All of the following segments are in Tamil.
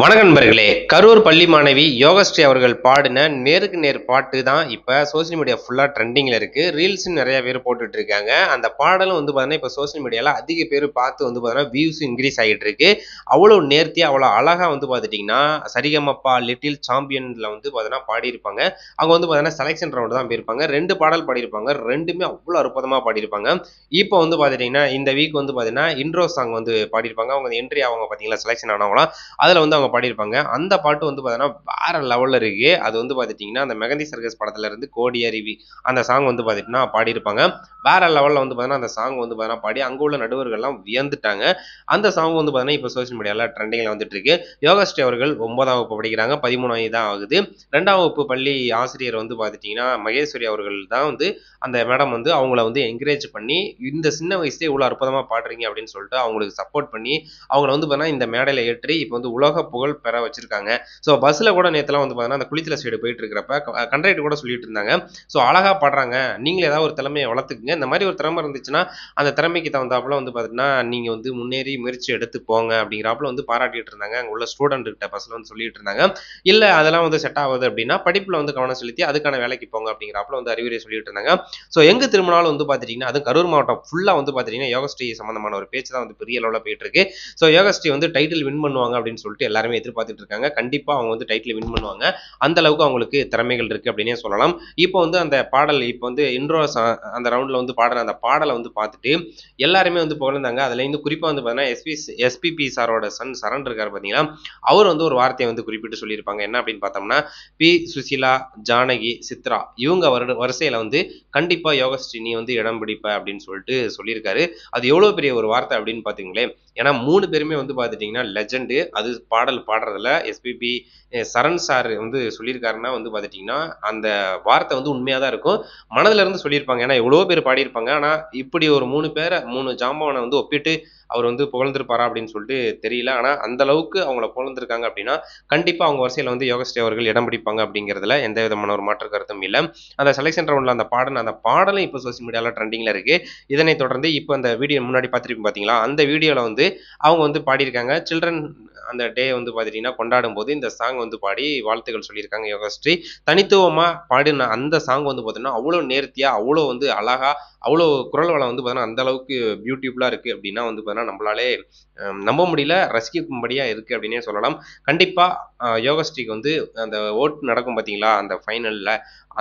வணக்கம் நண்பர்களே. கரூர் பள்ளி மாணவி யோகஸ்ரீ அவர்கள் பாடின நேருக்கு நேர் பாட்டு தான் இப்போ சோசியல் மீடியா ஃபுல்லாக ட்ரெண்டிங்கில் இருக்குது. ரீல்ஸும் நிறைய பேர் போட்டுட்டு இருக்காங்க. அந்த பாடலும் பார்த்தீங்கன்னா இப்போ சோசியல் மீடியாவில் அதிக பேர் பார்த்து பார்த்தீங்கன்னா வியூஸ் இன்க்ரீஸ் ஆகிட்டு இருக்கு. அவ்வளோ நேர்த்தியாக அவ்வளோ அழகாக பார்த்துட்டிங்கன்னா சரிகமப்பா லிட்டில் சாம்பியனில் பார்த்தீங்கன்னா பாடியிருப்பாங்க. அவங்க பார்த்தீங்கன்னா செலெக்ஷன் ரவுண்டு தான் போயிருப்பாங்க. 2 பாடல் பாடியிருப்பாங்க. 2மே அவ்வளோ அற்புதமாக பாடியிருப்பாங்க. இப்போ பார்த்துட்டிங்கன்னா இந்த வீக் பார்த்தீங்கன்னா இன்ட்ரோ சாங் பாடியிருப்பாங்க. அவங்க என்ட்ரி அவங்க பார்த்தீங்களா செலெக்ஷன் ஆனவங்களாம் அதில் அவங்க பாடியிருப்பாங்க. அந்த பாட்டு பார்த்தீங்கன்னா வேற லெவலில் இருக்கு. அது பார்த்துட்டிங்கன்னா அந்த மெகந்தி சர்க்கஸ் படத்துல இருந்து கோடி அருவி அந்த சாங் பார்த்துட்டிங்கன்னா பாடியிருப்பாங்க. வேற லெவலில் பார்த்தீங்கன்னா அந்த சாங் பார்த்தீங்கன்னா பாடி அங்கே உள்ள நடுவர்கள்லாம் வியந்துட்டாங்க. அந்த சாங் பார்த்தீங்கன்னா இப்போ சோசியல் மீடியாவில் ட்ரெண்டிங்கில் வந்துட்டு இருக்கு. யோகஸ்ரீ அவர்கள் 9ஆம் வகுப்பு படிக்கிறாங்க. 13 வயது தான் ஆகுது. 2ஆம் வகுப்பு பள்ளி ஆசிரியர் பார்த்துட்டிங்கன்னா மகேஸ்வரி அவர்கள் தான் அந்த மேடம் அவங்கள என்கரேஜ் பண்ணி இந்த சின்ன வயசுலேயே இவ்வளோ அற்புதமாக பாடுறீங்க அப்படின்னு சொல்லிட்டு அவங்களுக்கு சப்போர்ட் பண்ணி அவங்கள பார்த்தீங்கன்னா இந்த மேடையில் ஏற்றி இப்போ உலக புகழ் பெற வச்சிருக்காங்க. ஸோ பஸ்ஸில் கூட நேற்றுலாம் பார்த்தீங்கன்னா அந்த குளித்தலை சைடு போயிட்டு இருக்கிறப்ப கண்டக்டர் கூட சொல்லிட்டு இருந்தாங்க. ஸோ அழகா பாடுறாங்க, நீங்களே ஏதாவது ஒரு திறமையை வளர்த்துக்குங்க. இந்த மாதிரி ஒரு திறமை இருந்துச்சுன்னா அந்த திறமைக்கு தகுந்தாப்புல பார்த்தீங்கன்னா நீங்கள் முன்னேறி முயற்சி எடுத்து போங்க அப்படிங்கிறாப்புல பாராட்டிட்டு இருந்தாங்க. அங்கே உள்ள ஸ்டூடெண்ட் கிட்ட பஸ்ஸில் சொல்லிட்டு இருந்தாங்க. இல்லை அதெல்லாம் செட் ஆகுது அப்படின்னா படிப்பில் கவனம் செலுத்தி அதுக்கான வேலைக்கு போங்க அப்படிங்கிறாப்புல அறிவுரை சொல்லிட்டு இருந்தாங்க. ஸோ எங்கே திரும்பினாலும் பார்த்துட்டிங்கன்னா அது கரூர் மாவட்டம் ஃபுல்லாக பார்த்துட்டிங்கன்னா யோகஸ்ரீ சம்பந்தமான ஒரு பேச்சு தான் பெரிய அளவில் போயிட்டு இருக்கு. ஸோ யோகஸ்ரீ டைட்டில் வின் பண்ணுவாங்க அப்படின்னு சொல்லிட்டு எல்லாருமே எதிர்பார்த்துட்டு இருக்காங்க. கண்டிப்பா அவங்க டைட்டில் வின் பண்ணுவாங்க. அந்த அளவுக்கு அவங்களுக்கு திறமைகள் இருக்கு அப்படின்னே சொல்லலாம். இப்போ அந்த பாடல் இப்போ இன்ட்ரோ அந்த ரவுண்ட்ல பாடுற அந்த பாடலை பார்த்துட்டு எல்லாருமே புகழ்ந்தாங்க. அதுல குறிப்பா பார்த்தீங்கன்னா எஸ்பிபி சாரோட சன் சரண் இருக்காரு பார்த்தீங்களா, அவர் ஒரு வார்த்தையை குறிப்பிட்டு சொல்லியிருப்பாங்க. என்ன அப்படின்னு பார்த்தோம்னா, பி சுசிலா, ஜானகி, சித்ரா இவங்க வரிசையில கண்டிப்பா யோகஸ்ரீ நீ இடம் பிடிப்ப அப்படின்னு சொல்லிட்டு சொல்லியிருக்காரு. அது எவ்வளவு பெரிய ஒரு வார்த்தை அப்படின்னு பாத்தீங்களேன். ஏன்னா 3 பேருமே பாத்துட்டீங்கன்னா லெஜெண்டு. அது பாடல் பாடுறதுல எஸ்பிபி சரண் சார் சொல்லியிருக்காருன்னா பாத்துட்டீங்கன்னா அந்த வார்த்தை உண்மையா தான் இருக்கும். மனதுல இருந்து சொல்லியிருப்பாங்க. ஏன்னா எவ்வளவோ பேர் பாடியிருப்பாங்க. ஆனா இப்படி ஒரு 3 பேரை 3 ஜாம்பவானை ஒப்பிட்டு அவர் புகழ்ந்திருப்பாரா அப்படின்னு சொல்லிட்டு தெரியல. ஆனா அந்த அளவுக்கு அவங்கள புகழ்ந்திருக்காங்க அப்படின்னா கண்டிப்பா அவங்க வரிசையில யோகஸ்ரீ அவர்கள் இடம் பிடிப்பாங்க அப்படிங்கிறதுல எந்த விதமான ஒரு மாற்று கருத்தும் இல்லை. அந்த செலெக்ஷன் ரவுண்ட்ல அந்த பாடலும் இப்போ சோசியல் மீடியால ட்ரெண்டிங்ல இருக்கு. இதனைத் தொடர்ந்து இப்போ அந்த வீடியோ முன்னாடி பார்த்திருப்பீங்க பாத்தீங்களா, அந்த வீடியோல அவங்க பாடியிருக்காங்க. சில்ட்ரன் அந்த டே பாத்துட்டீங்கன்னா கொண்டாடும் போது இந்த சாங் பாடி வாழ்த்துக்கள் சொல்லியிருக்காங்க யோகஸ்ரீ. தனித்துவமா பாடின அந்த சாங் பார்த்தீங்கன்னா அவ்வளோ நேர்த்தியா அவ்வளோ அழகா அவ்வளோ குரல் வளம் பார்த்தீங்கன்னா அந்த அளவுக்கு பியூட்டிஃபுல்லா இருக்கு அப்படின்னா பார்த்தீங்கன்னா நம்மளாலே நம்ப முடியல, ரசிக்கும்படியா இருக்கு அப்படின்னே சொல்லலாம். கண்டிப்பா யோகஸ்ரீக்கு அந்த ஓட் நடக்கும் பாத்தீங்களா அந்த ஃபைனல்ல,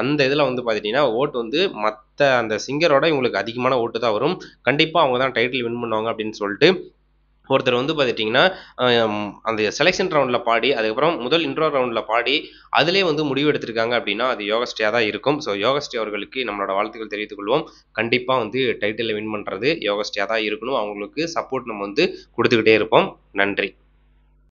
அந்த இதுல பாத்துட்டீங்கன்னா ஓட் மத்த அந்த சிங்கரோட இவங்களுக்கு அதிகமான ஓட்டு தான் வரும். கண்டிப்பா அவங்க தான் டைட்டில் வின் பண்ணுவாங்க அப்படின்னு சொல்லிட்டு ஒருத்தர் பார்த்துட்டிங்கன்னா அந்த செலெக்ஷன் ரவுண்டில் பாடி அதுக்கப்புறம் முதல் இன்ட்ரோ ரவுண்டில் பாடி அதிலே முடிவு எடுத்திருக்காங்க அப்படின்னா அது யோகஸ்ரீயாக தான் இருக்கும். ஸோ யோகஸ்ரீ அவர்களுக்கு நம்மளோட வாழ்த்துக்கள் தெரிவித்துக் கொள்வோம். கண்டிப்பாக டைட்டிலை வின் பண்ணுறது யோகஸ்ரீயாக தான் இருக்கணும். அவங்களுக்கு சப்போர்ட் நம்ம கொடுத்துக்கிட்டே இருப்போம். நன்றி.